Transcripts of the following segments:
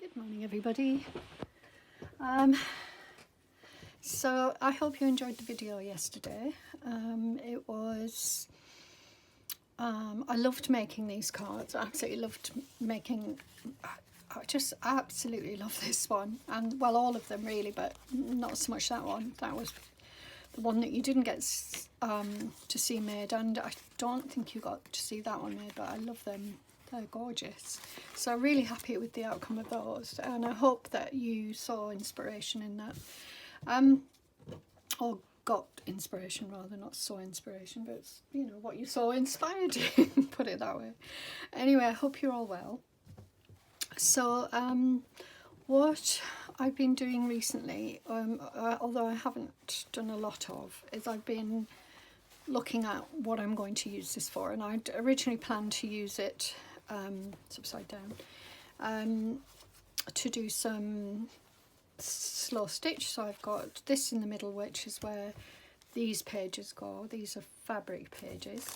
Good morning, everybody. So I hope you enjoyed the video yesterday. It was, I loved making these cards. I absolutely loved making, I just absolutely love this one. And well, all of them really, but not so much that one. That was the one that you didn't get to see made. And I don't think you got to see that one made, but I love them. They're gorgeous. So I'm really happy with the outcome of those, and I hope that you saw inspiration in that, or got inspiration rather, not saw inspiration, but it's, you know, what you saw inspired you, put it that way. Anyway, I hope you're all well. So what I've been doing recently, although I haven't done a lot of, is I've been looking at what I'm going to use this for, and I'd originally planned to use it, it's upside down, to do some slow stitch. So I've got this in the middle, which is where these pages go. These are fabric pages,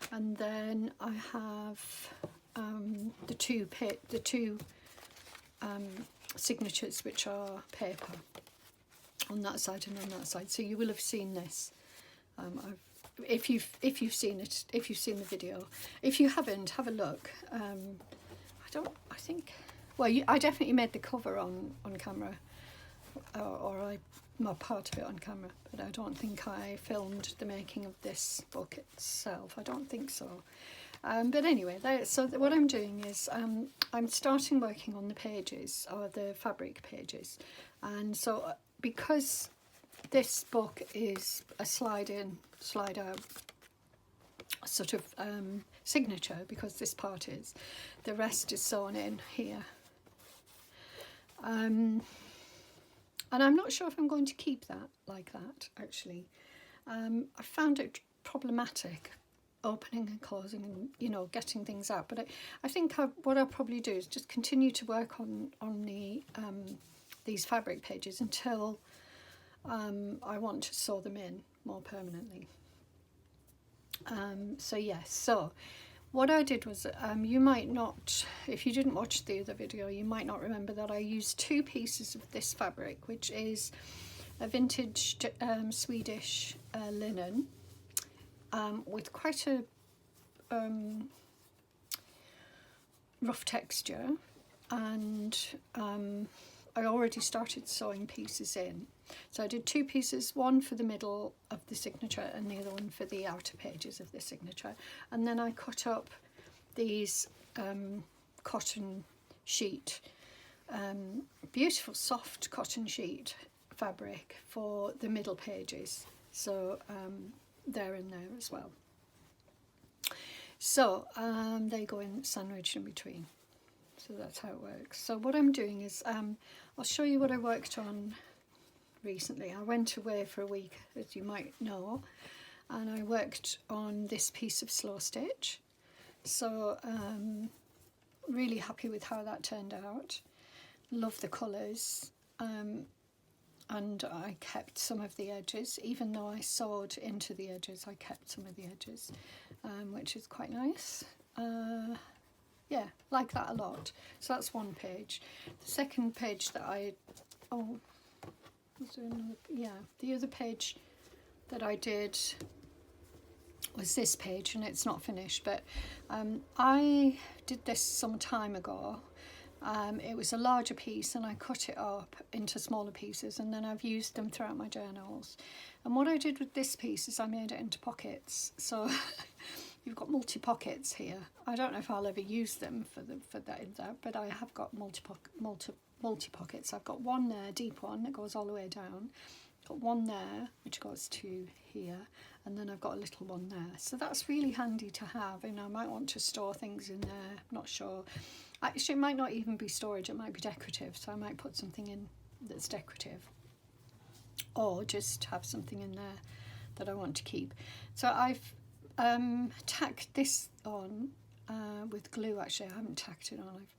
and then I have the two signatures, which are paper, on that side and on that side. So you will have seen this. If you've seen it, if you've seen the video. If you haven't, have a look. I think, well, I definitely made the cover on camera, or I part of it on camera, but I don't think I filmed the making of this book itself. I don't think so. But anyway, so what I'm doing is I'm starting working on the pages, or the fabric pages, and so because this book is a slide in, slide out sort of signature, because this part is, the rest is sewn in here. And I'm not sure if I'm going to keep that like that, actually. I found it problematic opening and closing and, you know, getting things out, but I think what I'll probably do is just continue to work on the these fabric pages until I want to sew them in more permanently. So yes, so what I did was, you might not, if you didn't watch the other video, you might not remember that I used two pieces of this fabric, which is a vintage Swedish linen, with quite a rough texture, and I already started sewing pieces in. So I did two pieces, one for the middle of the signature and the other one for the outer pages of the signature. And then I cut up these cotton sheet, beautiful soft cotton sheet fabric for the middle pages. So they're in there as well. So they go in sandwiched in between. So that's how it works. So what I'm doing is, I'll show you what I worked on recently. I went away for a week, as you might know, and I worked on this piece of slow stitch. So really happy with how that turned out. Love the colours, and I kept some of the edges. Even though I sewed into the edges, I kept some of the edges, which is quite nice. Yeah, like that a lot. So that's one page. The second page that the other page that I did was this page, and it's not finished, but I did this some time ago. It was a larger piece, and I cut it up into smaller pieces, and then I've used them throughout my journals. And what I did with this piece is I made it into pockets. So you've got multi pockets here. I don't know if I'll ever use them for that, but I have got multi pockets. I've got one there, deep one, that goes all the way down. Got one there which goes to here, and then I've got a little one there. So that's really handy to have, and I might want to store things in there. I'm not sure. Actually, it might not even be storage, it might be decorative, so I might put something in that's decorative, or just have something in there that I want to keep. So I've tacked this on with glue. Actually, I haven't tacked it on, I've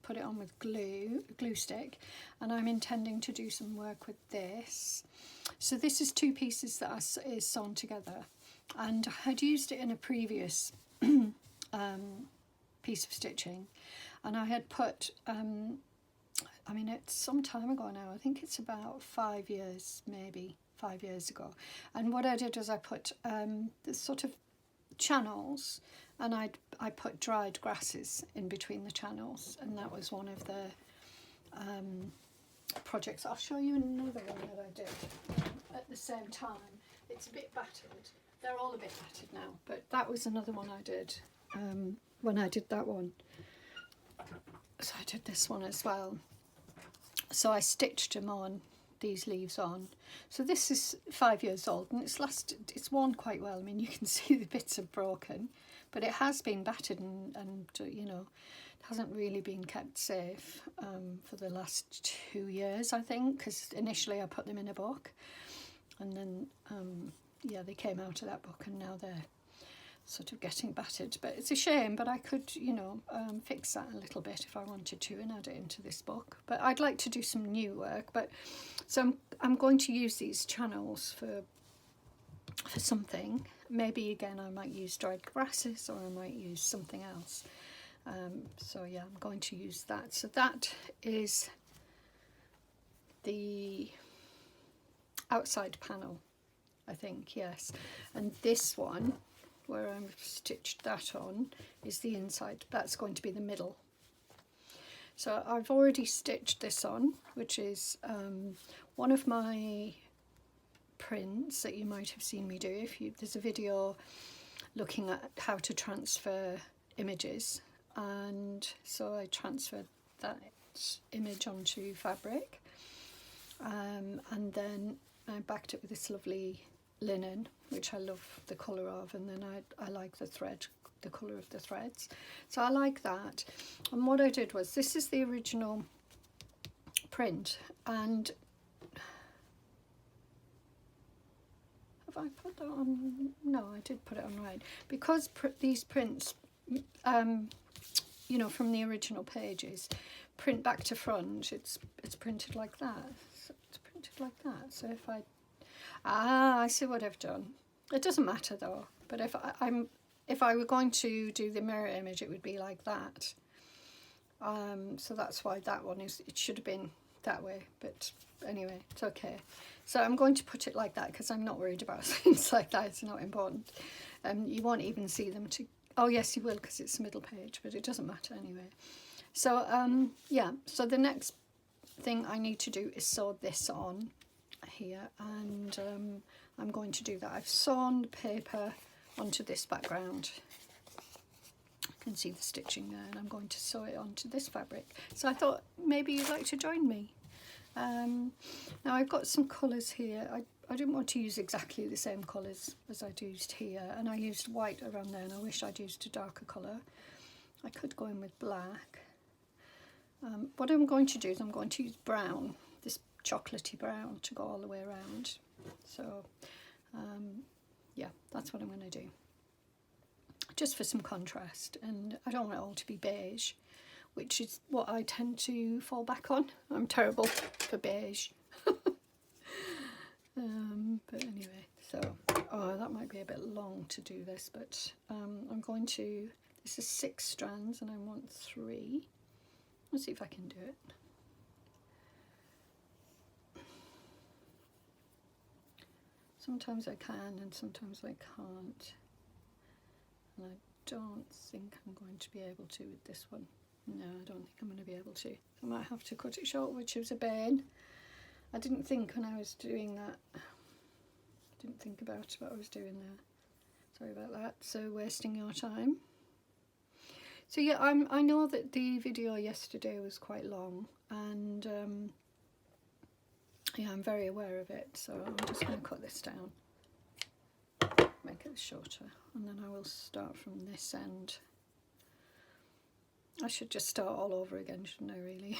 put it on with glue stick, and I'm intending to do some work with this. So this is two pieces that is sewn together, and I had used it in a previous piece of stitching, and I had put I mean, it's some time ago now. I think it's about 5 years, maybe 5 years ago. And what I did was I put the sort of channels, and I put dried grasses in between the channels, and that was one of the projects. I'll show you another one that I did at the same time. It's a bit battered. They're all a bit battered now, but that was another one I did when I did that one. So I did this one as well. So I stitched them on, these leaves on. So this is 5 years old, and it's worn quite well. I mean, you can see the bits are broken, but it has been battered and you know, it hasn't really been kept safe for the last 2 years, I think, because initially I put them in a book, and then yeah, they came out of that book, and now they're sort of getting battered. But it's a shame, but I could, you know, fix that a little bit if I wanted to and add it into this book. But I'd like to do some new work. But so I'm going to use these channels for something. Maybe again I might use dried grasses, or I might use something else. So yeah, I'm going to use that. So that is the outside panel, I think, yes. And this one, where I've stitched that on, is the inside. That's going to be the middle. So I've already stitched this on, which is one of my prints that you might have seen me do. There's a video looking at how to transfer images, and so I transferred that image onto fabric, and then I backed it with this lovely linen, which I love the colour of, and then I like the thread, the colour of the threads, so I like that. And what I did was, this is the original print, and have I put that on? No, I did put it on right, because these prints, you know, from the original pages, print back to front, it's printed like that. So it's printed like that. So if I see what I've done. It doesn't matter though. But if I were going to do the mirror image, it would be like that. So that's why that one it should have been that way. But anyway, it's okay. So I'm going to put it like that because I'm not worried about things like that. It's not important. You won't even see them oh yes, you will, because it's the middle page, but it doesn't matter anyway. So yeah, so the next thing I need to do is sew this on here, and I'm going to do that. I've sewn the paper onto this background. You can see the stitching there, and I'm going to sew it onto this fabric. So I thought maybe you'd like to join me. Now I've got some colours here. I didn't want to use exactly the same colours as I'd used here, and I used white around there, and I wish I'd used a darker colour. I could go in with black. What I'm going to do is I'm going to use brown, this chocolatey brown, to go all the way around. So yeah, that's what I'm going to do, just for some contrast. And I don't want it all to be beige, which is what I tend to fall back on. I'm terrible for beige. But anyway, so that might be a bit long to do this, but I'm going to, this is 6 strands and I want 3. Let's see if I can do it. Sometimes I can and sometimes I can't, and I don't think I'm going to be able to with this one. No, I don't think I'm going to be able to. I might have to cut it short, which is a bane. I didn't think when I was doing that. I didn't think about what I was doing there. Sorry about that. So wasting your time. So yeah, I know that the video yesterday was quite long, and yeah, I'm very aware of it. So I'm just going to cut this down, make it shorter, and then I will start from this end. I should just start all over again, shouldn't I, really?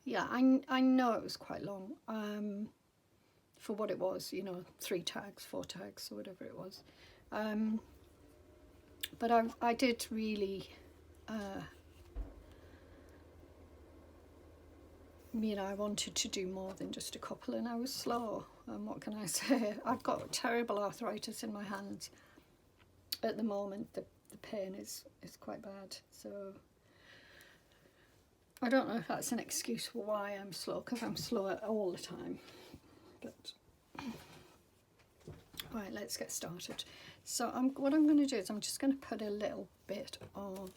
Yeah, I know it was quite long for what it was, you know, 3 tags, 4 tags, or whatever it was. But I did really, you know, I wanted to do more than just a couple, and I was slow. What can I say? I've got terrible arthritis in my hands at the moment. The pain is quite bad. So I don't know if that's an excuse for why I'm slow, because I'm slow all the time. But right, let's get started. So what I'm going to do is I'm just going to put a little bit of,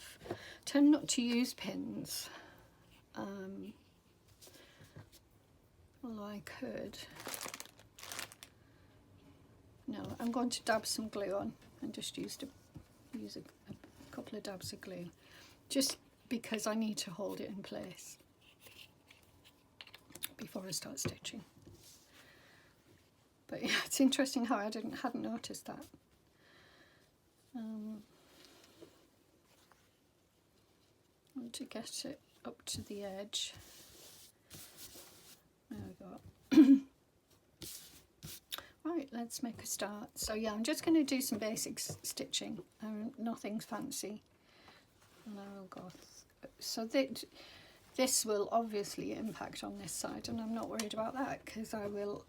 tend not to use pins, although I could. No, I'm going to dab some glue on and just use a couple of dabs of glue, just because I need to hold it in place before I start stitching. But yeah, it's interesting how I hadn't noticed that. Want to get it up to the edge. There we go. Right, let's make a start. So yeah, I'm just going to do some basic stitching. Nothing fancy. And I will go. So this will obviously impact on this side, and I'm not worried about that because I will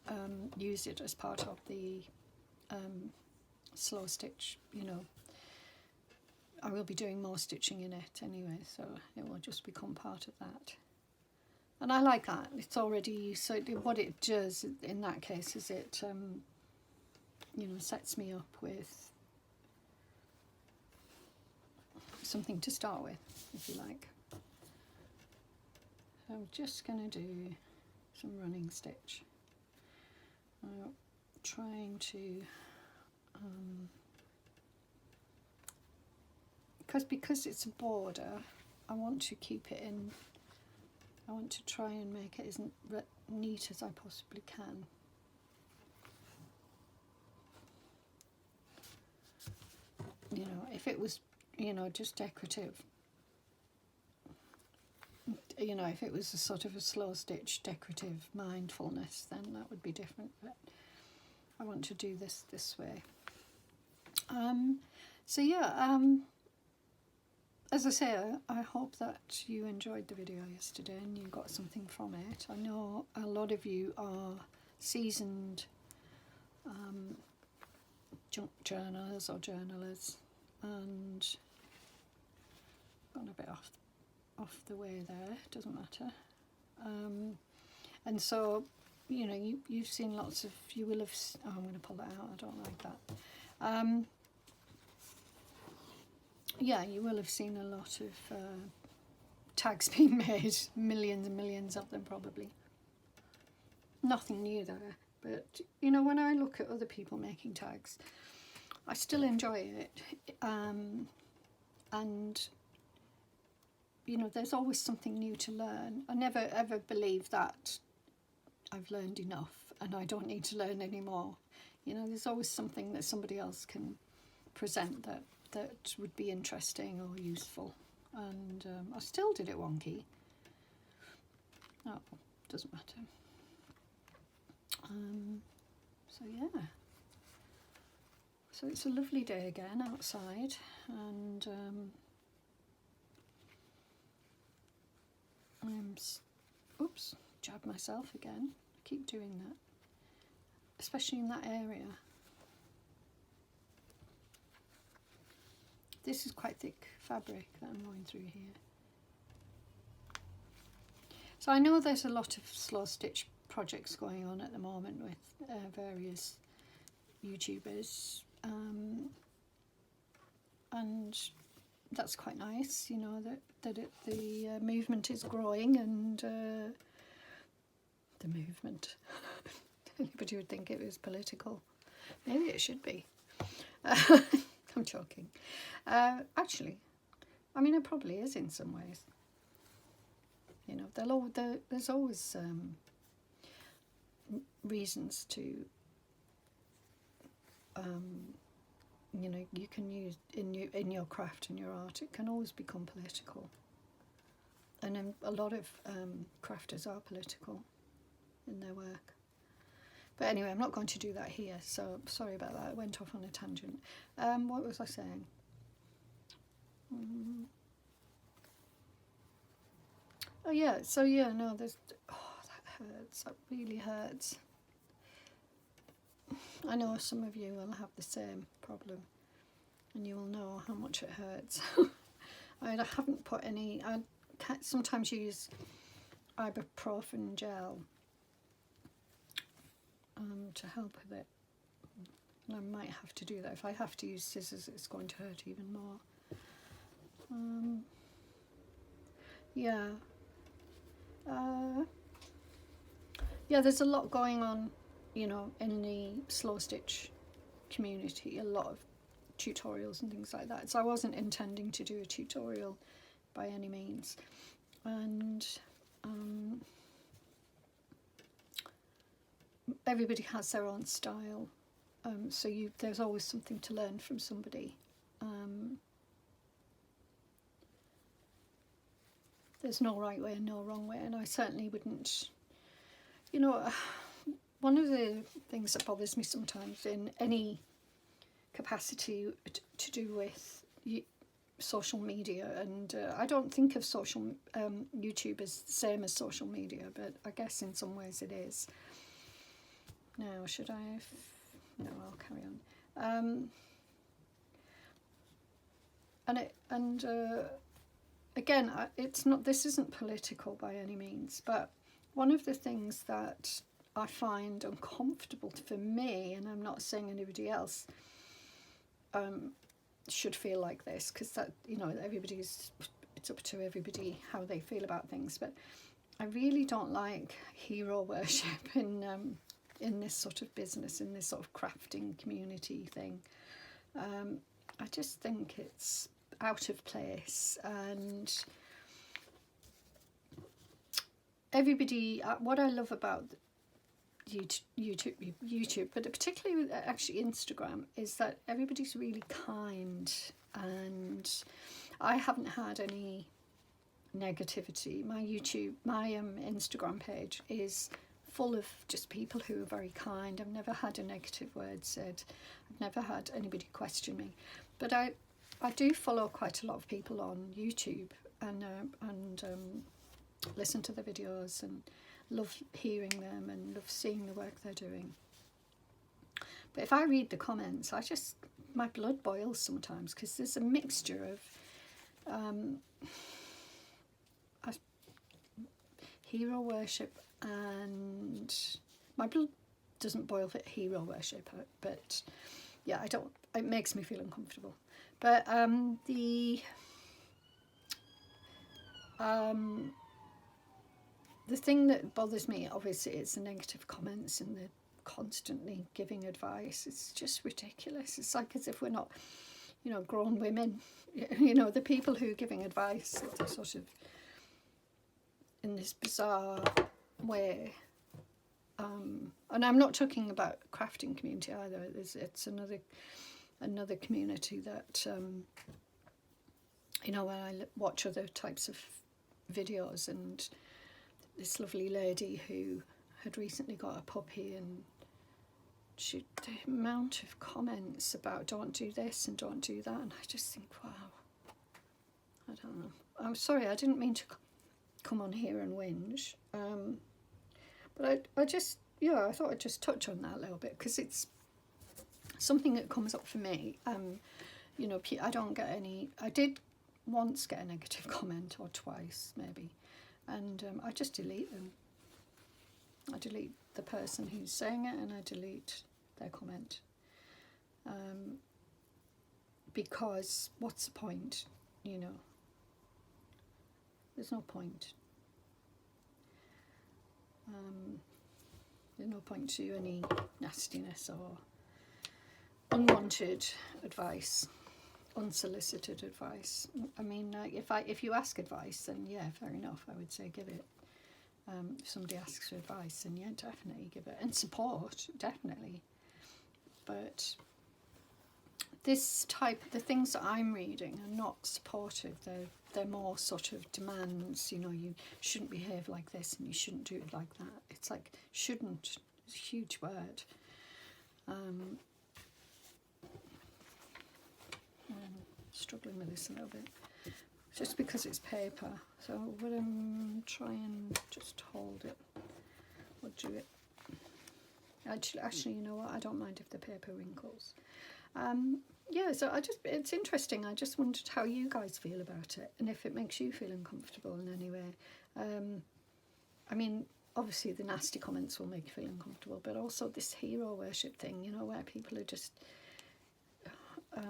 use it as part of the slow stitch. You know, I will be doing more stitching in it anyway, so it will just become part of that. And I like that. It's already, so what it does in that case is it, you know, sets me up with something to start with, if you like. So I'm just going to do some running stitch. I'm trying to, because it's a border, I want to keep it in. I want to try and make it as neat as I possibly can. You know, if it was, you know, just decorative, you know, if it was a sort of a slow stitch decorative mindfulness, then that would be different, but I want to do this way. So yeah, as I say, I hope that you enjoyed the video yesterday and you got something from it. I know a lot of you are seasoned junk journalers or journalers, and gone a bit off the way there, doesn't matter. And so, you know, you've seen lots of, you will have, oh, I'm going to pull that out, I don't like that. Yeah, you will have seen a lot of tags being made, millions and millions of them probably. Nothing new there, but you know, when I look at other people making tags, I still enjoy it. And you know, there's always something new to learn. I never ever believe that I've learned enough and I don't need to learn anymore. You know, there's always something that somebody else can present that would be interesting or useful. And I still did it wonky. Oh, doesn't matter. So yeah. So it's a lovely day again outside, and oops, jabbed myself again. I keep doing that, especially in that area. This is quite thick fabric that I'm going through here. So I know there's a lot of slow stitch projects going on at the moment with various YouTubers, and that's quite nice, you know, that the movement is growing, and the movement. Anybody would think it was political. Maybe it should be. I'm joking. Actually, I mean, it probably is in some ways. You know, there's always reasons to, you know, you can use in your craft and your art. It can always become political, and a lot of crafters are political in their work. But anyway, I'm not going to do that here, so sorry about that. I went off on a tangent. What was I saying? Oh yeah, so yeah, no, there's, oh, that hurts, that really hurts. I know some of you will have the same problem, and you will know how much it hurts. I haven't put any, I sometimes use ibuprofen gel to help with it. And I might have to do that. If I have to use scissors, it's going to hurt even more. Yeah. Yeah, there's a lot going on, you know, in the slow stitch community, a lot of tutorials and things like that. So I wasn't intending to do a tutorial by any means. And everybody has their own style. So there's always something to learn from somebody. There's no right way and no wrong way, and I certainly wouldn't, you know, one of the things that bothers me sometimes in any capacity to do with social media, and I don't think of social YouTube as the same as social media, but I guess in some ways it is. Now, should I? No, I'll carry on. Again, it's not. This isn't political by any means, but one of the things that I find uncomfortable for me, and I'm not saying anybody else should feel like this, because that, you know, it's up to everybody how they feel about things. But I really don't like hero worship in this sort of business, in this sort of crafting community thing. I just think it's out of place, and everybody, what I love about YouTube, but particularly actually Instagram, is that everybody's really kind, and I haven't had any negativity. My Instagram page is full of just people who are very kind. I've never had a negative word said. I've never had anybody question me. But I do follow quite a lot of people on YouTube, and listen to the videos and love hearing them and love seeing the work they're doing. But if I read the comments, my blood boils sometimes, because there's a mixture of hero worship, and my blood doesn't boil for hero worship, but yeah, it makes me feel uncomfortable. But the thing that bothers me, obviously, is the negative comments and the constantly giving advice. It's just ridiculous. It's like as if we're not, you know, grown women. You know, the people who are giving advice, they're sort of in this bizarre way. And I'm not talking about crafting community either. It's another community that, you know, when I watch other types of videos, and this lovely lady who had recently got a puppy, and the amount of comments about don't do this and don't do that, and I just think, wow, I don't know. I'm sorry, I didn't mean to come on here and whinge, but I just, yeah, I thought I'd just touch on that a little bit, because it's something that comes up for me. You know, I don't get any. I did once get a negative comment, or twice maybe, and I just delete them. I delete the person who's saying it, and I delete their comment, because what's the point, you know? There's no point. There's no point to any nastiness or unwanted advice, unsolicited advice. I mean, if you ask advice, then yeah, fair enough, I would say give it. If somebody asks for advice, then yeah, definitely give it, and support, definitely. But the things that I'm reading are not supportive. They're more sort of demands. You know, you shouldn't behave like this, and you shouldn't do it like that. It's like shouldn't. It's a huge word. I'm struggling with this a little bit, just because it's paper. So we'll try and just hold it or do it. Actually, you know what? I don't mind if the paper wrinkles. yeah, so it's interesting. I just wondered how you guys feel about it and if it makes you feel uncomfortable in any way. I mean, obviously the nasty comments will make you feel uncomfortable, but also this hero worship thing, you know, where people are just, I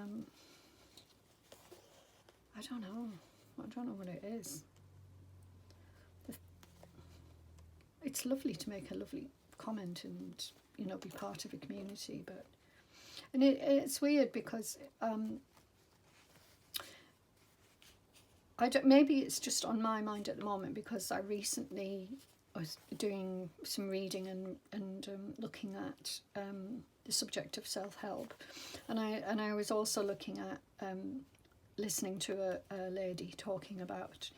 don't know what it is. It's lovely to make a lovely comment and, you know, be part of a community, but, and it's weird because I don't, maybe it's just on my mind at the moment because I recently was doing some reading and looking at the subject of self-help, and I was also looking at listening to a lady talking about,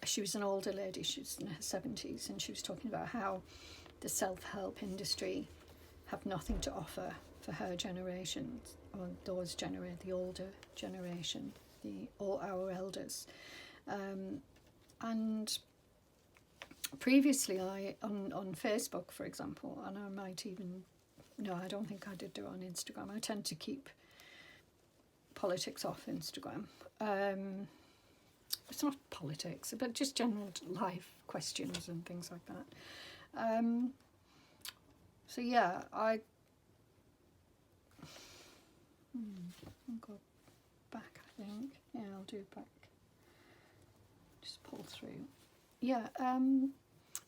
she was an older lady, she was in her 70s, and she was talking about how the self-help industry have nothing to offer for her generation, or those the older generation, all our elders. And previously on Facebook, for example, and I might even, no, I don't think I did do it on Instagram. I tend to keep politics off Instagram. It's not politics, but just general life questions and things like that. So yeah, I'll go back, I think. Yeah, I'll do back. Just pull through. Yeah.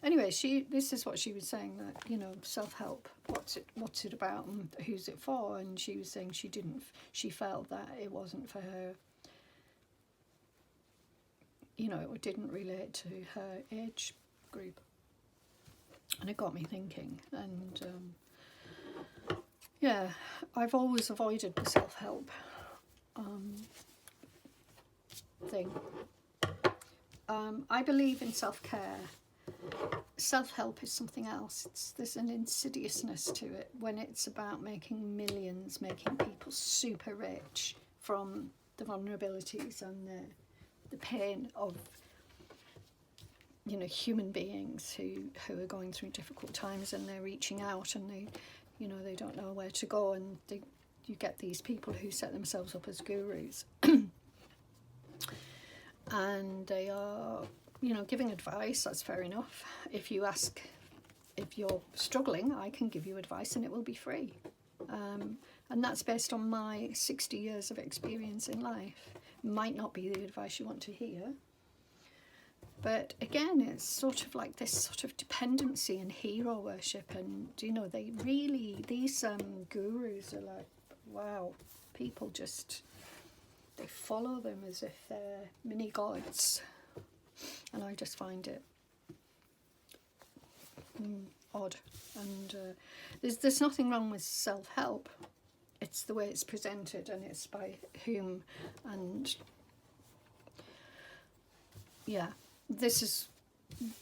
Anyway, this is what she was saying, that, you know, self-help, what's it about and who's it for? And she was saying she felt that it wasn't for her, you know, it didn't relate to her age group. And it got me thinking, and yeah, I've always avoided the self-help thing. I believe in self-care. Self-help is something else. There's an insidiousness to it when it's about making millions, making people super rich from the vulnerabilities and the pain of, you know, human beings who are going through difficult times, and they're reaching out, and they, you know, they don't know where to go, and you get these people who set themselves up as gurus and they are, you know, giving advice. That's fair enough. If you ask, if you're struggling, I can give you advice and it will be free, and that's based on my 60 years of experience in life. Might not be the advice you want to hear, but again, it's sort of like this sort of dependency and hero worship, and, you know, they really, these gurus are like, wow, people just, they follow them as if they're mini gods, and I just find it odd. And there's nothing wrong with self-help. It's the way it's presented, and it's by whom, and yeah, this is,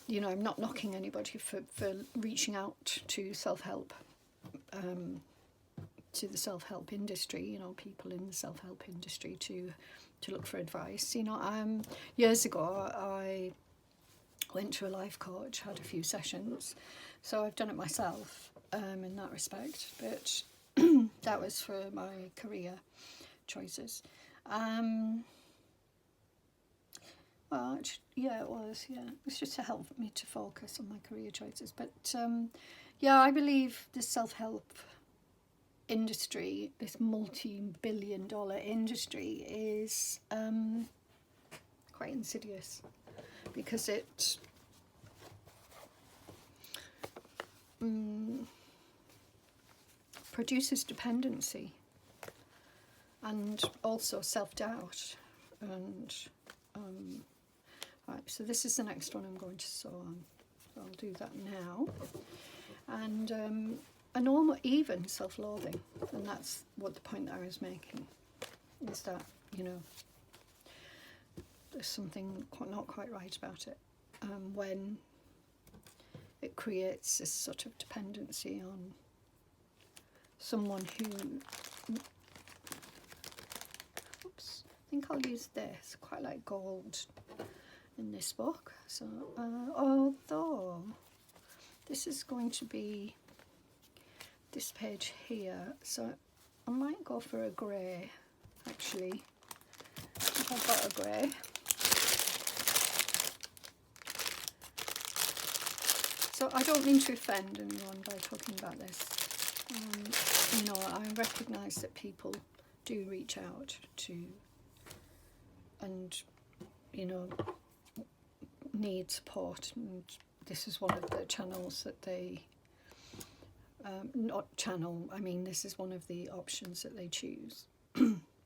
you know, I'm not knocking anybody for reaching out to self-help, to the self-help industry, you know, people in the self-help industry to look for advice. You know, years ago I went to a life coach, had a few sessions, so I've done it myself in that respect, but that was for my career choices. Well, yeah, it was. Yeah, it was just to help me to focus on my career choices. But yeah, I believe the self-help industry, this multi-billion-dollar industry, is quite insidious, because it produces dependency and also self-doubt. And right, so this is the next one I'm going to sew on. So I'll do that now. And a normal, even self-loathing, and that's what the point that I was making, is that, you know, there's something not quite right about it when it creates this sort of dependency on someone who, oops, I think I'll use this, quite like gold in this book. So although this is going to be this page here, so I might go for a grey. actually. I've got a grey. So I don't mean to offend anyone by talking about this. You know, I recognise that people do reach out to, and, you know, need support, and this is one of the channels that they, not channel, I mean this is one of the options that they choose.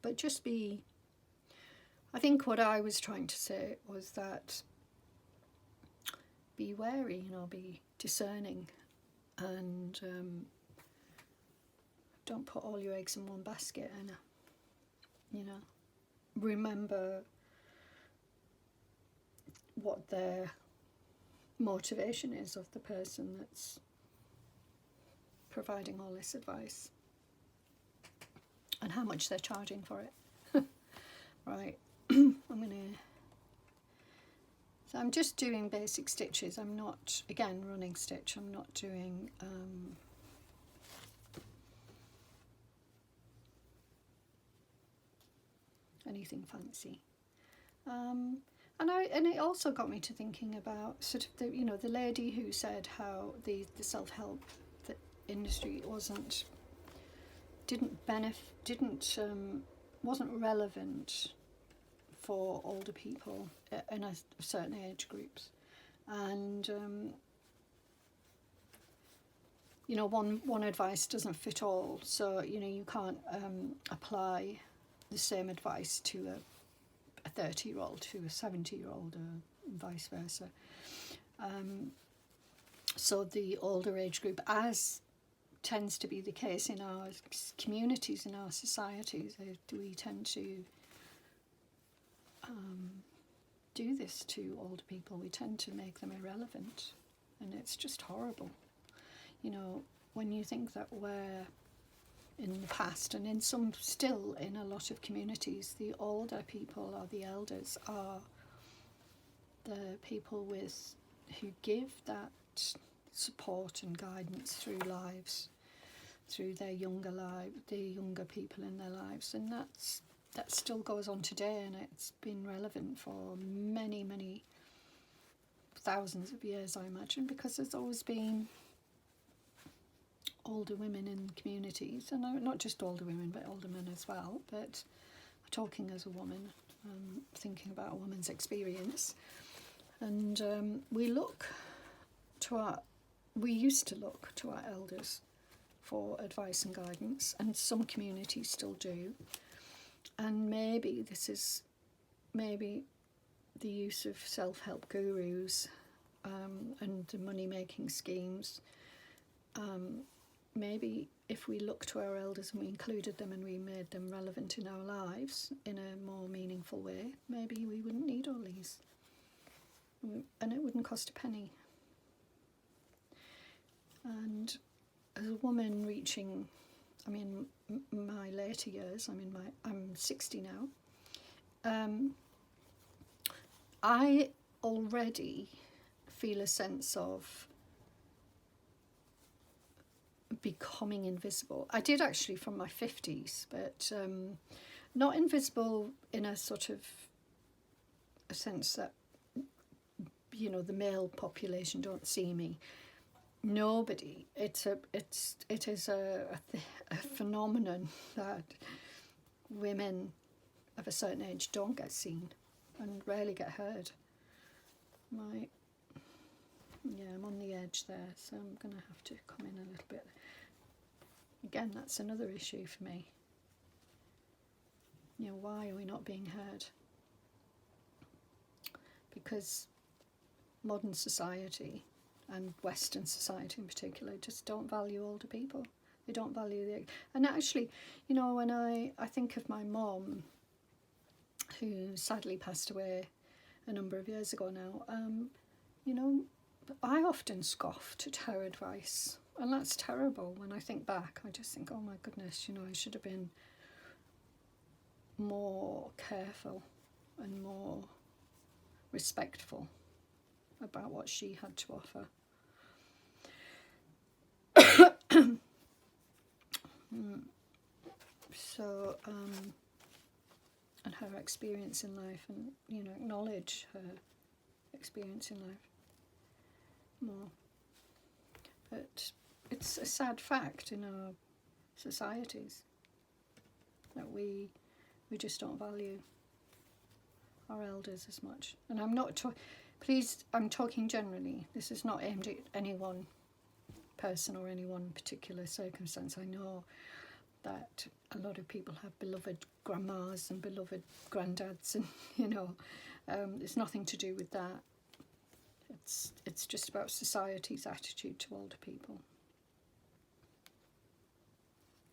But just be, I think what I was trying to say was that be wary, you know, be discerning, and don't put all your eggs in one basket, and you know, remember what their motivation is of the person that's providing all this advice, and how much they're charging for it. Right, so I'm just doing basic stitches. I'm not, again, running stitch. I'm not doing anything fancy. And it also got me to thinking about sort of the, you know, the lady who said how the self-help industry wasn't wasn't relevant for older people in a certain age groups, and you know, one advice doesn't fit all, so you know, you can't apply the same advice to a 30-year-old to a 70-year-old, or vice versa. So the older age group, as tends to be the case in our communities, in our societies, we tend to do this to older people. We tend to make them irrelevant, and it's just horrible. You know, when you think that we're in the past, and in some still in a lot of communities, the older people or the elders are the people who give that support and guidance through lives, through their younger people in their lives, and that still goes on today, and it's been relevant for many thousands of years, I imagine, because there's always been older women in communities, and not just older women but older men as well, but talking as a woman, thinking about a woman's experience, and we used to look to our elders for advice and guidance, and some communities still do. And maybe the use of self-help gurus and the money-making schemes, maybe if we looked to our elders and we included them and we made them relevant in our lives in a more meaningful way, maybe we wouldn't need all these, and it wouldn't cost a penny. And as a woman reaching, I mean, my later years, I'm 60 now, I already feel a sense of becoming invisible. I did actually from my 50s, but not invisible in a sort of a sense that, you know, the male population don't see me. Nobody. It is a phenomenon that women of a certain age don't get seen and rarely get heard. I'm on the edge there, so I'm going to have to come in a little bit. Again, that's another issue for me. You know, why are we not being heard? Because modern society, and Western society in particular, just don't value older people. They don't value and actually, you know, when I think of my mum, who sadly passed away a number of years ago now, you know, I often scoffed at her advice, and that's terrible. When I think back, I just think, oh my goodness, you know, I should have been more careful and more respectful about what she had to offer. So her experience in life and, you know, acknowledge her experience in life more. But it's a sad fact in our societies that we just don't value our elders as much. And I'm not please, I'm talking generally. This is not aimed at any one person or any one particular circumstance. I know that a lot of people have beloved grandmas and beloved granddads, and you know, it's nothing to do with that. It's just about society's attitude to older people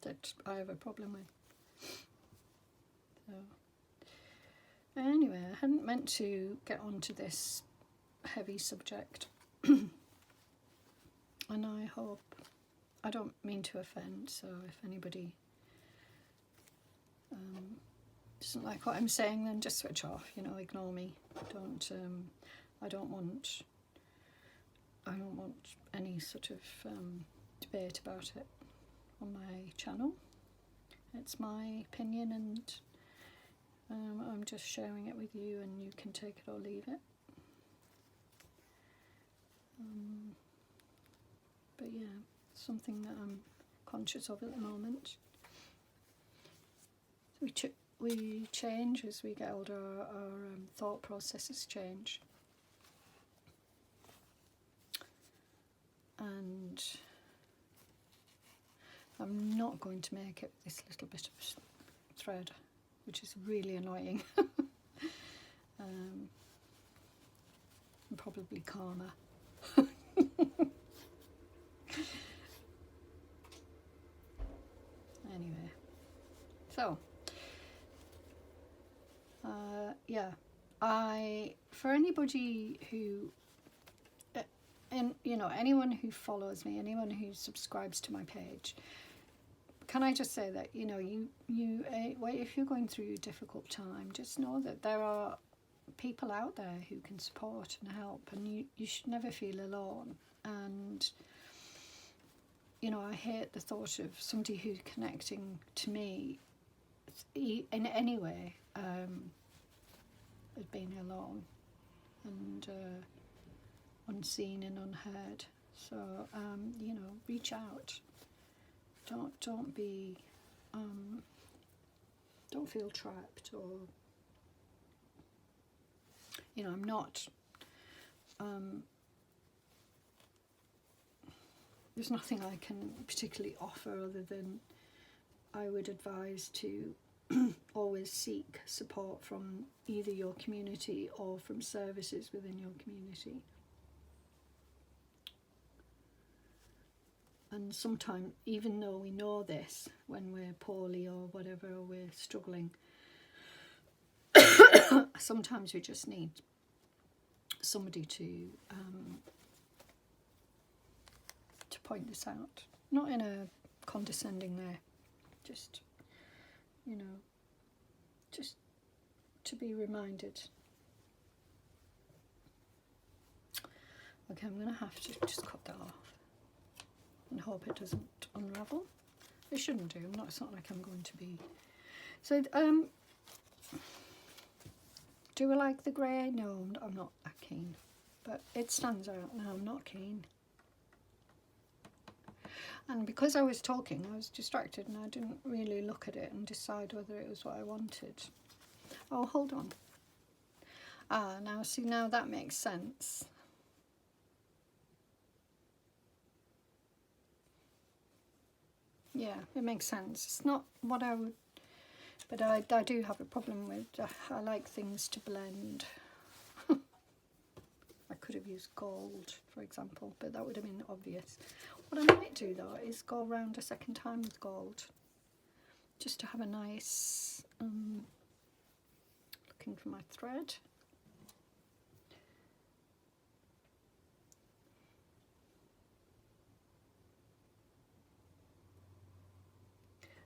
that I have a problem with. So anyway, I hadn't meant to get onto this heavy subject, and I hope I don't mean to offend. So if anybody doesn't like what I'm saying, then just switch off. You know, ignore me. Don't. I don't want any sort of debate about it on my channel. It's my opinion, and I'm just sharing it with you, and you can take it or leave it. But yeah, something that I'm conscious of at the moment. We change as we get older. Our thought processes change, and I'm not going to make it this little bit of thread, which is really annoying. And probably calmer. Anyway, so yeah, for anybody who and you know, anyone who follows me, anyone who subscribes to my page, can I just say that, you know, if you're going through a difficult time, just know that there are people out there who can support and help, and you should never feel alone. And you know, I hate the thought of somebody who's connecting to me in any way as being alone and unseen and unheard. So you know, reach out. Don't be don't feel trapped, or you know, I'm not there's nothing I can particularly offer other than I would advise to always seek support from either your community or from services within your community. And sometimes, even though we know this, when we're poorly or whatever, or we're struggling, sometimes we just need somebody to point this out, not in a condescending way, just, you know, just to be reminded. Okay, I'm going to have to just cut that off and hope it doesn't unravel. It shouldn't do. It's not like I'm going to be. So, do I like the grey? No, I'm not that keen. But it stands out now. I'm not keen. And because I was talking, I was distracted and I didn't really look at it and decide whether it was what I wanted. Oh, hold on. Now see, now that makes sense. Yeah, it makes sense. It's not what I would, but I do have a problem with, I like things to blend. I could have used gold, for example, but that would have been obvious. What I might do though is go around a second time with gold, just to have a nice, looking for my thread.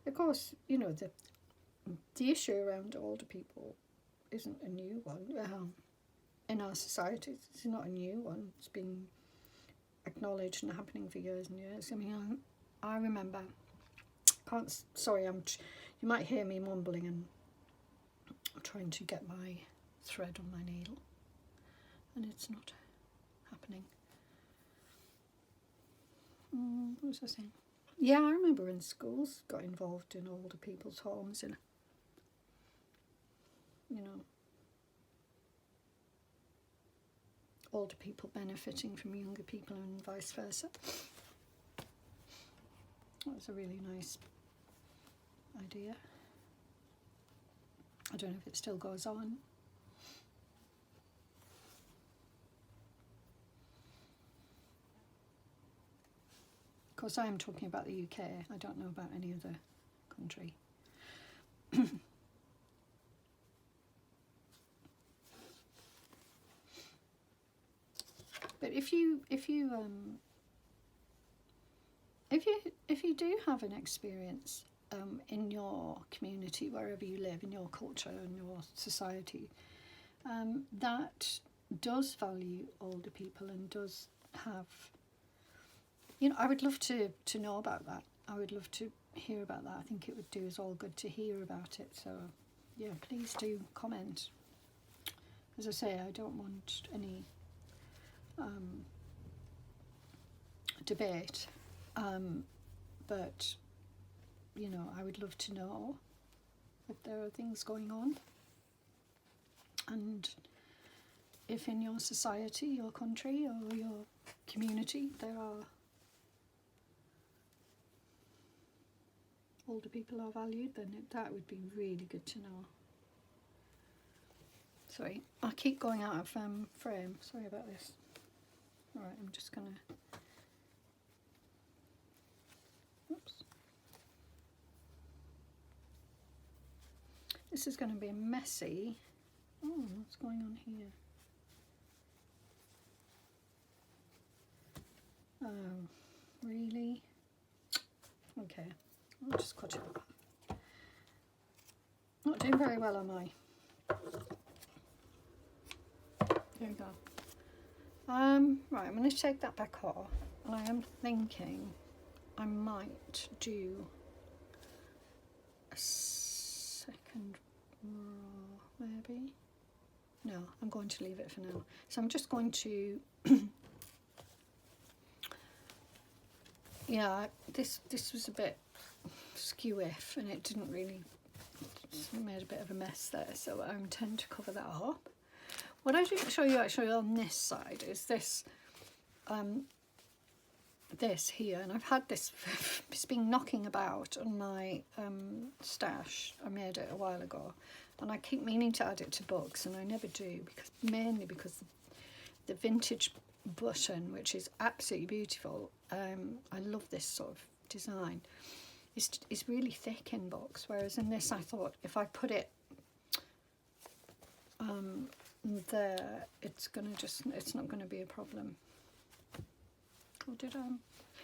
Of course, you know, the issue around older people isn't a new one. In our society, it's not a new one. It's been acknowledged and happening for years and years. I mean, I remember. You might hear me mumbling, and I'm trying to get my thread on my needle and it's not happening. What was I saying? Yeah, I remember in schools got involved in older people's homes and, you know, older people benefiting from younger people and vice versa. That was a really nice idea. I don't know if it still goes on. Of course, I am talking about the UK. I don't know about any other country. But if you do have an experience in your community, wherever you live, in your culture and your society, that does value older people and does have, you know, I would love to know about that. I would love to hear about that. I think it would do us all good to hear about it. So yeah, please do comment. As I say, I don't want any debate, but you know, I would love to know if there are things going on, and if in your society, your country or your community there are older people are valued, then that would be really good to know. Sorry, I keep going out of frame, sorry about this. Alright, I'm just gonna, oops. This is going to be messy. Oh, what's going on here? Oh, really? Okay, I'll just cut it up. Not doing very well, am I? There we go. Right, I'm going to take that back off, and I am thinking I might do a second row, maybe. No, I'm going to leave it for now. So I'm just going to yeah, this was a bit skew-iff and it didn't really, it made a bit of a mess there, so I intend to cover that up. What I didn't show you actually on this side is this this here, and I've had this, it's been knocking about on my stash. I made it a while ago and I keep meaning to add it to books and I never do, because mainly because the vintage button, which is absolutely beautiful, I love this sort of design, is really thick in books, whereas in this I thought if I put it there, it's not gonna be a problem. Or did I?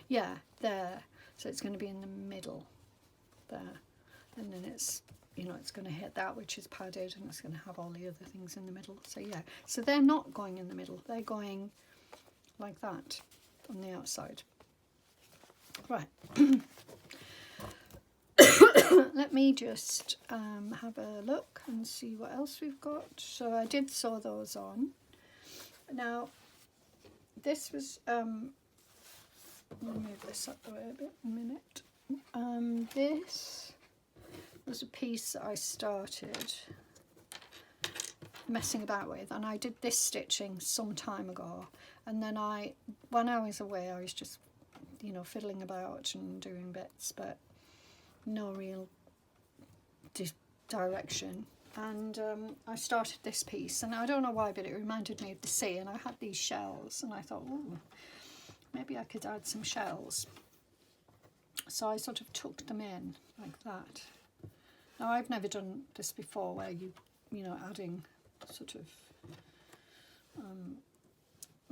Yeah, there. So it's going to be in the middle there, and then it's, you know, it's going to hit that which is padded, and it's going to have all the other things in the middle. So yeah, so they're not going in the middle, they're going like that on the outside. Right. Let me just have a look and see what else we've got. So I did sew those on. Now this was let me move this up the way a bit in a minute. This was a piece that I started messing about with, and I did this stitching some time ago, and then when I was away I was just, you know, fiddling about and doing bits, but no real direction, and I started this piece, and I don't know why, but it reminded me of the sea, and I had these shells and I thought, ooh, maybe I could add some shells. So I sort of tucked them in like that. Now I've never done this before, where you know, adding sort of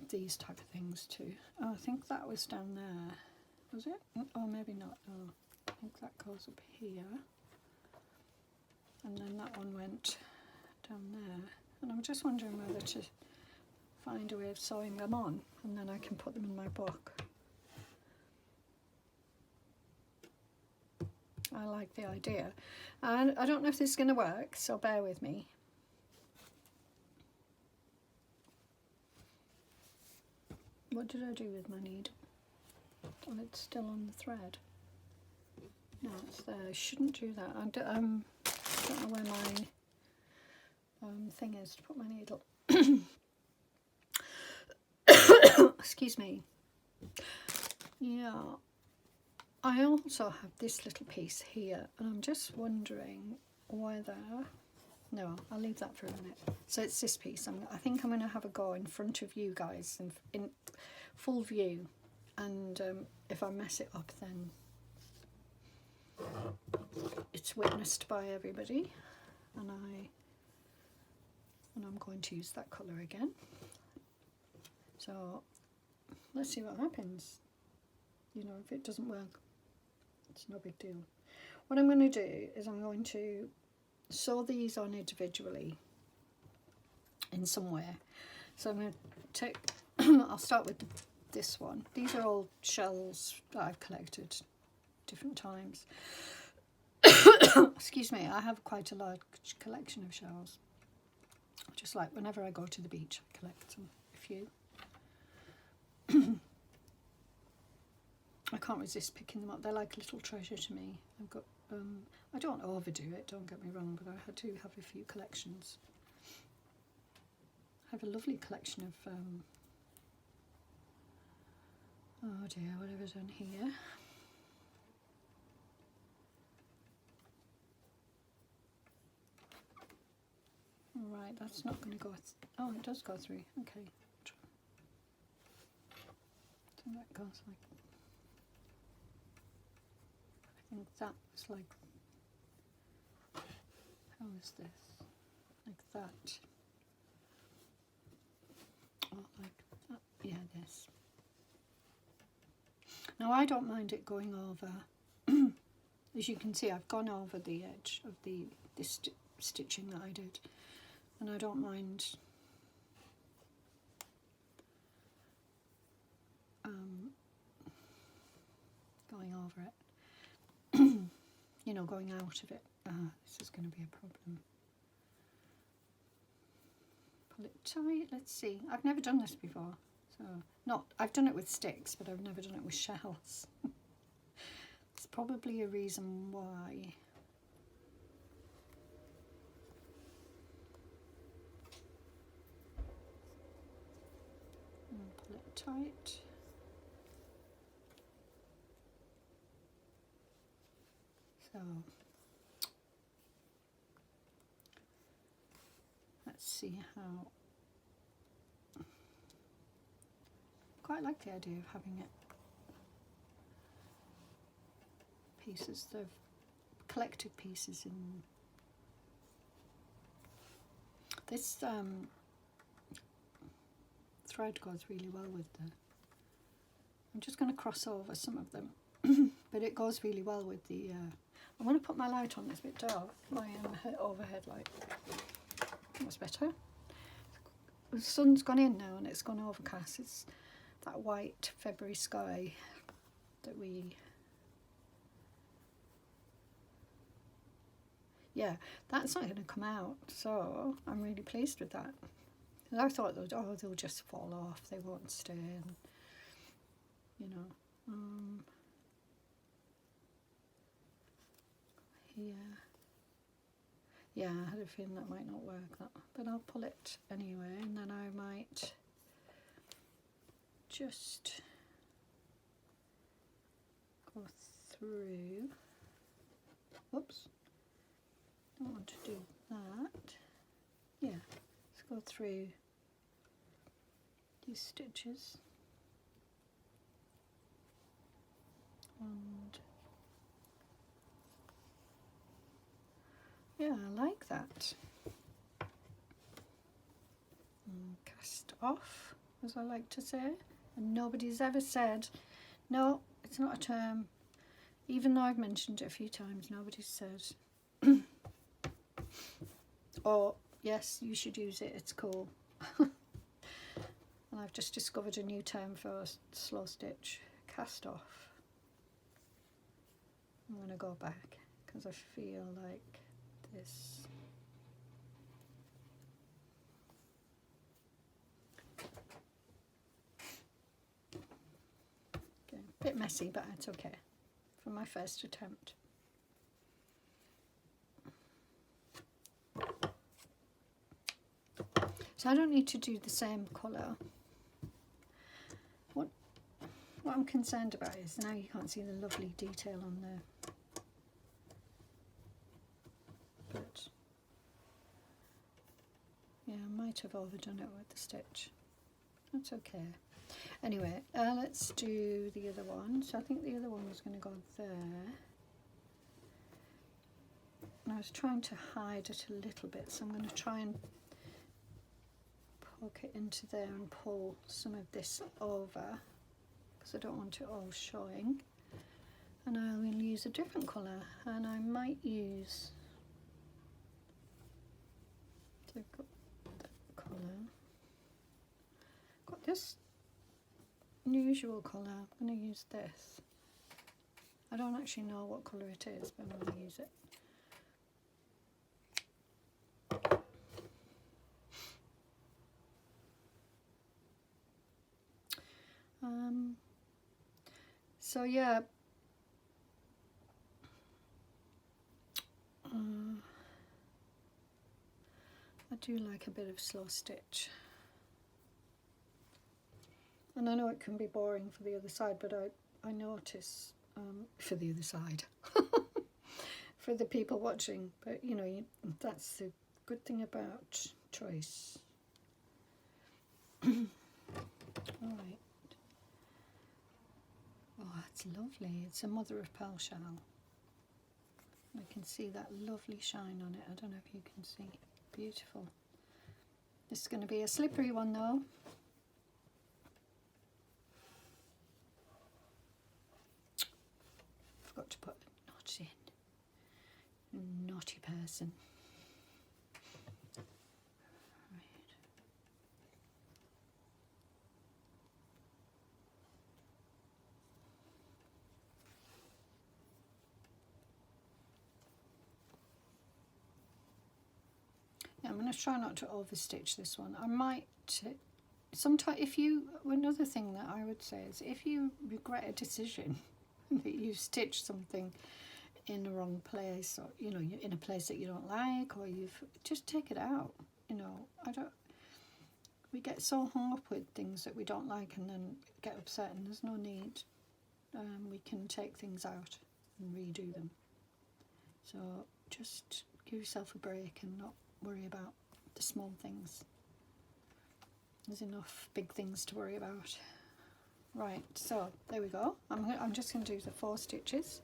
these type of things too. Oh, I think that was down there, was it? Oh, maybe not. Oh, I think that goes up here, and then that one went down there, and I'm just wondering whether to find a way of sewing them on, and then I can put them in my book. I like the idea. And I don't know if this is going to work, so bear with me. What did I do with my needle? Oh, it's still on the thread. No, it's there. I shouldn't do that. I don't know where my thing is to put my needle. Excuse me. Yeah. I also have this little piece here, and I'm just wondering whether... No, I'll leave that for a minute. So it's this piece. I think I'm going to have a go in front of you guys in full view, and if I mess it up, then it's witnessed by everybody. And I'm going to use that colour again. So let's see what happens. You know, if it doesn't work, it's no big deal. What I'm going to do is I'm going to sew these on individually in somewhere. So I'm going to take, I'll start with this one. These are all shells that I've collected different times. Excuse me, I have quite a large collection of shells. Just like whenever I go to the beach, I collect a few. I can't resist picking them up. They're like a little treasure to me. I've got, I don't overdo it, don't get me wrong, but I do have a few collections. I have a lovely collection of, oh dear, what have I done here? Right, that's not going to go, oh, it does go through, okay. So that goes like, I think that was like, how is this? Like that. Oh, like that. Yeah, this. Now I don't mind it going over, as you can see I've gone over the edge of this stitching that I did, and I don't mind going over it. You know, going out of it. This is going to be a problem. Pull it tight. Let's see. I've never done this before. So, I've done it with sticks, but I've never done it with shells. There's probably a reason why. And pull it tight. So, let's see how. Quite like the idea of having it pieces, the collected pieces in this thread goes really well with the. I'm just going to cross over some of them, but it goes really well with the. I want to put my light on. It's a bit dark. My overhead light. That's better. The sun's gone in now and it's gone overcast. It's that white February sky that we. Yeah, that's not going to come out, so I'm really pleased with that. And I thought they'll just fall off. They won't stay. And, you know. Here. Yeah, I had a feeling that might not work, but I'll pull it anyway, and then I might just go through. Oops, don't want to do that. Yeah, let's go through these stitches and. Yeah, I like that. And cast off, as I like to say. And nobody's ever said, no, it's not a term. Even though I've mentioned it a few times, nobody's said, or, yes, you should use it, it's cool. And I've just discovered a new term for slow stitch, cast off. I'm going to go back because I feel like this. Okay, a bit messy, but it's okay for my first attempt. So I don't need to do the same colour. What I'm concerned about is now you can't see the lovely detail on there. But yeah, I might have overdone it with the stitch. That's okay. Anyway, let's do the other one. So I think the other one was going to go there. And I was trying to hide it a little bit, so I'm going to try and poke it into there and pull some of this over because I don't want it all showing. And I will use a different colour, and I might use the colour. Got this unusual colour. I'm going to use this. I don't actually know what colour it is, but I'm going to use it. So yeah, I do like a bit of slow stitch, and I know it can be boring for the other side, but I notice for the other side for the people watching, but you know, that's the good thing about choice. All right. Oh, it's lovely. It's a mother of pearl shell. I can see that lovely shine on it. I don't know if you can see. Beautiful. This is going to be a slippery one though. Forgot to put a notch in. Naughty person. I'm going to try not to overstitch this one. I might, sometimes another thing that I would say is if you regret a decision that you stitched something in the wrong place, or you know, you're in a place that you don't like, or just take it out. You know, we get so hung up with things that we don't like and then get upset, and there's no need. We can take things out and redo them. So just give yourself a break and not worry about the small things. There's enough big things to worry about. Right, so there we go. I'm just going to do the 4 stitches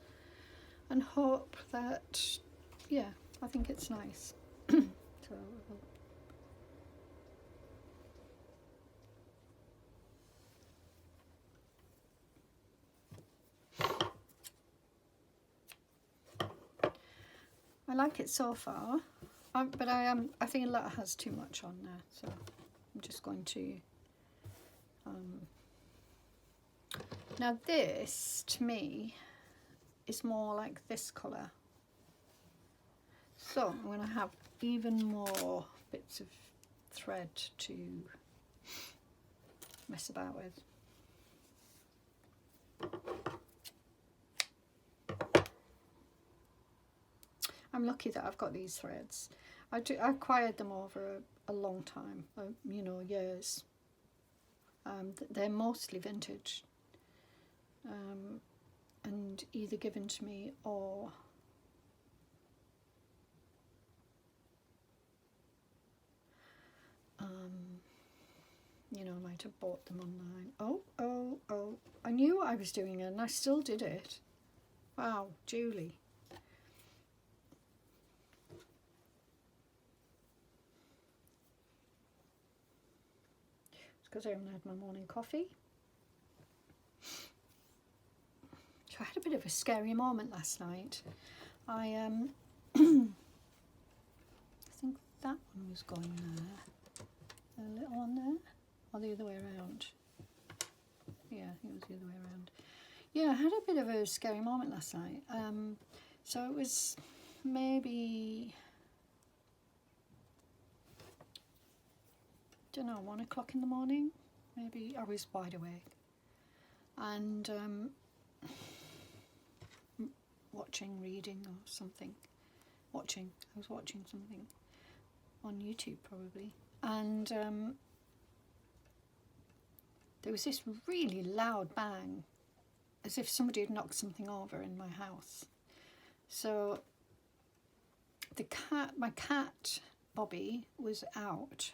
and hope that, yeah, I think it's nice. So I like it so far, but I think a lot has too much on there, so I'm just going to now this to me is more like this colour, so I'm going to have even more bits of thread to mess about with. I'm lucky that I've got these threads. I acquired them over a long time, you know, years. They're mostly vintage, and either given to me or you know, I might have bought them online. Oh, I knew what I was doing and I still did it. Wow, Julie. It's because I haven't had my morning coffee. So I had a bit of a scary moment last night. I think that one was going there. A little one there. Or the other way around. Yeah, it was the other way around. Yeah, I had a bit of a scary moment last night. So it was maybe, don't know, 1 o'clock in the morning, maybe. I was wide awake, and reading or something. I was watching something on YouTube probably, and there was this really loud bang, as if somebody had knocked something over in my house. So my cat Bobby was out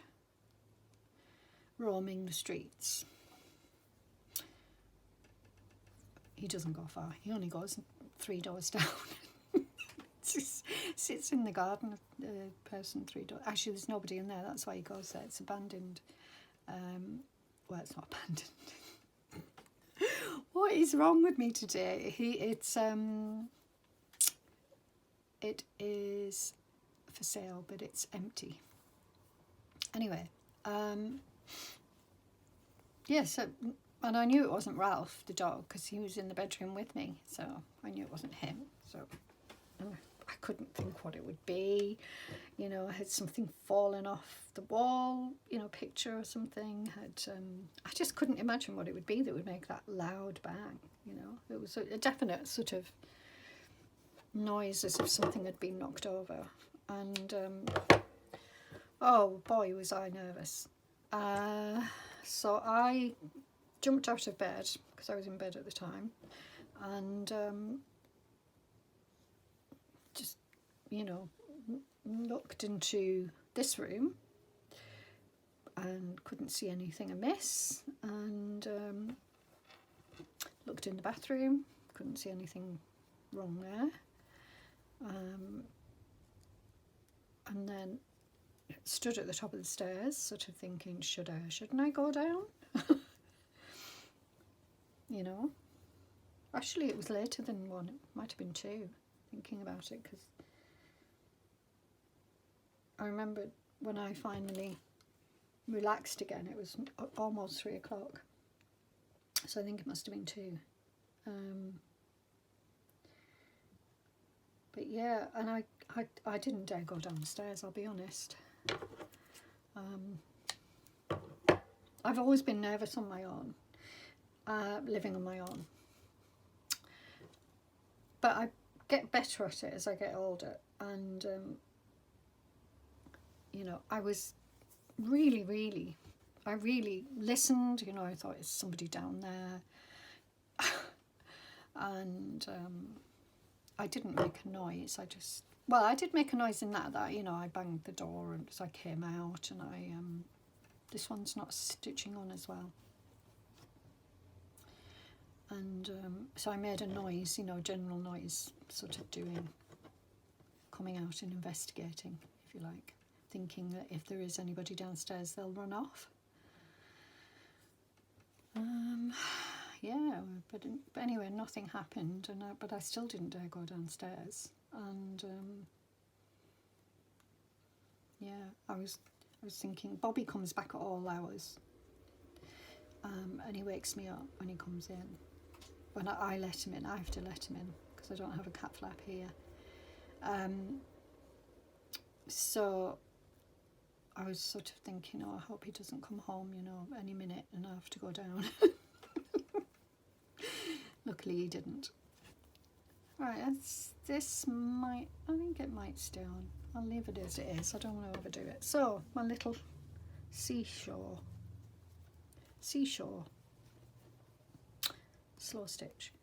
roaming the streets. He doesn't go far. He only goes 3 doors down. Sits in the garden of the person 3 doors. Actually, there's nobody in there. That's why he goes there. It's abandoned. Well, it's not abandoned. What is wrong with me today? It is for sale, but it's empty. Anyway, yeah. So, and I knew it wasn't Ralph, the dog, because he was in the bedroom with me. So I knew it wasn't him. So I couldn't think what it would be. You know, I had something fallen off the wall, you know, picture or something. I just couldn't imagine what it would be that would make that loud bang, you know. It was a definite sort of noise as if something had been knocked over. And, oh boy, was I nervous. So I jumped out of bed, because I was in bed at the time, and just, you know, looked into this room and couldn't see anything amiss, and looked in the bathroom, couldn't see anything wrong there, and then stood at the top of the stairs sort of thinking, shouldn't I go down? You know, actually it was later than 1, it might have been 2, thinking about it, because I remember when I finally relaxed again, it was almost 3 o'clock. So I think it must have been 2. But yeah, and I didn't dare go downstairs, I'll be honest. I've always been nervous on my own, living on my own. But I get better at it as I get older, and you know, I really listened, you know, I thought, is somebody down there? And I didn't make a noise. I did make a noise in that, you know, I banged the door and as I came out, and this one's not stitching on as well. And so I made a noise, you know, general noise, sort of coming out and investigating, if you like, thinking that if there is anybody downstairs, they'll run off. Yeah, but anyway, nothing happened, but I still didn't dare go downstairs. And yeah, I was thinking, Bobby comes back at all hours, and he wakes me up when he comes in. When I let him in, I have to let him in because I don't have a cat flap here. So I was sort of thinking, oh, I hope he doesn't come home, you know, any minute, and I have to go down. Luckily he didn't. Right, I think it might stay on. I'll leave it as it is. I don't want to overdo it. So, my little seashore. Slow stitch.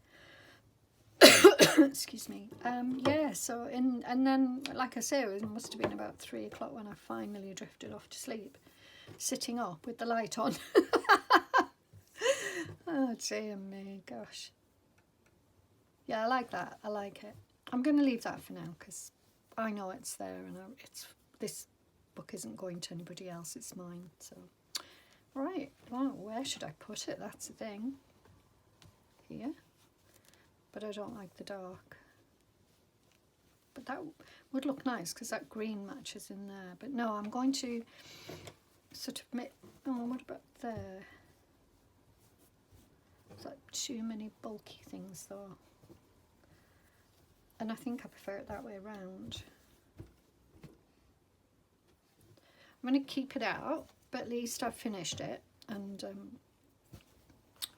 Excuse me. Yeah, so and then, like I say, it must have been about 3 o'clock when I finally drifted off to sleep, sitting up with the light on. Oh dear me, gosh. Yeah, I like that. I like it. I'm going to leave that for now because I know it's there, and this book isn't going to anybody else. It's mine. So, right. Well, where should I put it? That's the thing. Here. But I don't like the dark. But that would look nice because that green matches in there. But no, I'm going to sort of make... Oh, what about there? It's like too many bulky things though. and I think I prefer it that way around. I'm going to keep it out, but at least I've finished it, and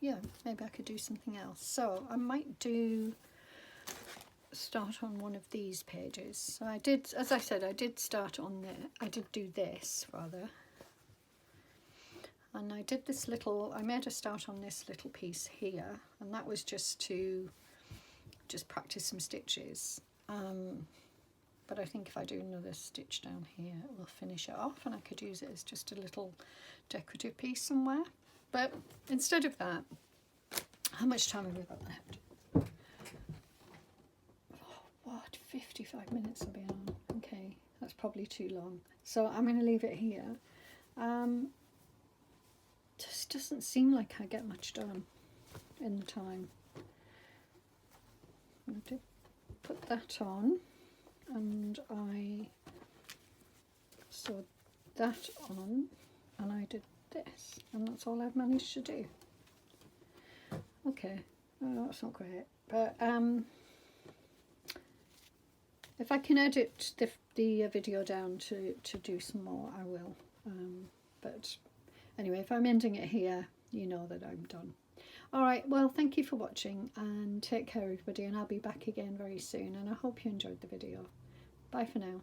yeah, maybe I could do something else. So I might start on one of these pages. So I did, as I said, I did start on there. I did do this rather, and I did this little, I made a start on this little piece here, and that was just to practice some stitches. But I think if I do another stitch down here, it will finish it off, and I could use it as just a little decorative piece somewhere. But instead of that, how much time have we got left? Oh, what, 55 minutes I'll be on. Okay, that's probably too long. So I'm going to leave it here. Just doesn't seem like I get much done in the time. I'm going to put that on, and I sewed that on, and I did this, and that's all I've managed to do. Okay, oh, that's not great, but if I can edit the video down to do some more, I will. But anyway, if I'm ending it here, you know that I'm done. All right, well, thank you for watching, and take care everybody, and I'll be back again very soon, and I hope you enjoyed the video. Bye for now.